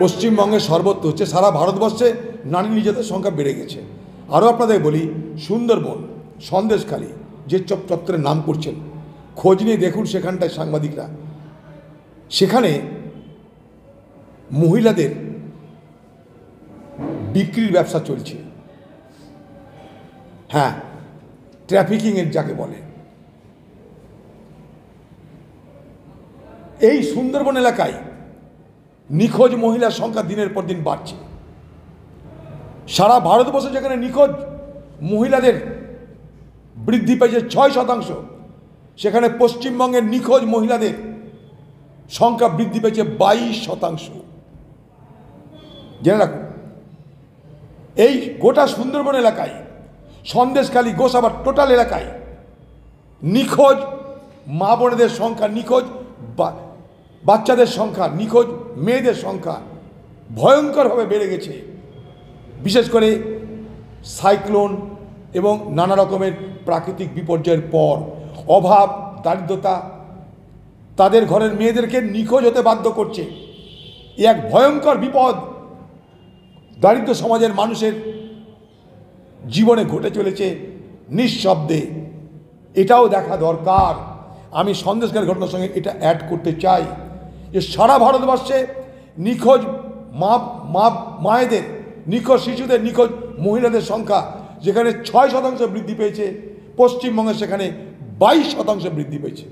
পশ্চিমবঙ্গে সর্বত্র হচ্ছে, সারা ভারতবর্ষে নারী নির্যাতনের সংখ্যা বেড়ে গেছে। আরও আপনাদের বলি, সুন্দরবন, সন্দেশখালী যে চত্বরের নাম করছেন, খোঁজ নিয়ে দেখুন সেখানটায় সাংবাদিকরা, সেখানে মহিলাদের বিক্রির ব্যবসা চলছে। হ্যাঁ, ট্রাফিকিংয়ের যাকে বলে। এই সুন্দরবন এলাকায় নিখোঁজ মহিলার সংখ্যা দিনের পর দিন বাড়ছে। সারা ভারতবর্ষে যেখানে নিখোঁজ মহিলাদের বৃদ্ধি পেয়েছে 6%, সেখানে পশ্চিমবঙ্গের নিখোঁজ মহিলাদের সংখ্যা বৃদ্ধি পেয়েছে 22%। জেনে রাখুন, এই গোটা সুন্দরবন এলাকায়, সন্দেশখালী, গোসাবার টোটাল এলাকায় নিখোঁজ মা বোনেদের সংখ্যা, নিখোঁজ বাচ্চাদের সংখ্যা, নিখোঁজ মেয়েদের সংখ্যা ভয়ঙ্করভাবে বেড়ে গেছে। বিশেষ করে সাইক্লোন এবং নানা রকমের প্রাকৃতিক বিপর্যয়ের পর অভাব, দারিদ্রতা তাদের ঘরের মেয়েদেরকে নিখোঁজ হতে বাধ্য করছে। এক ভয়ঙ্কর বিপদ দারিদ্র সমাজের মানুষের জীবনে ঘটে চলেছে নিঃশব্দে। এটাও দেখা দরকার। আমি সন্দেশখালী ঘটনার সঙ্গে এটা অ্যাড করতে চাই যে সারা ভারতবর্ষে নিখোঁজ মায়েদের, নিখোঁজ শিশুদের, নিখোঁজ মহিলাদের সংখ্যা যেখানে 6% বৃদ্ধি পেয়েছে, পশ্চিমবঙ্গে সেখানে 22% বৃদ্ধি পেয়েছে।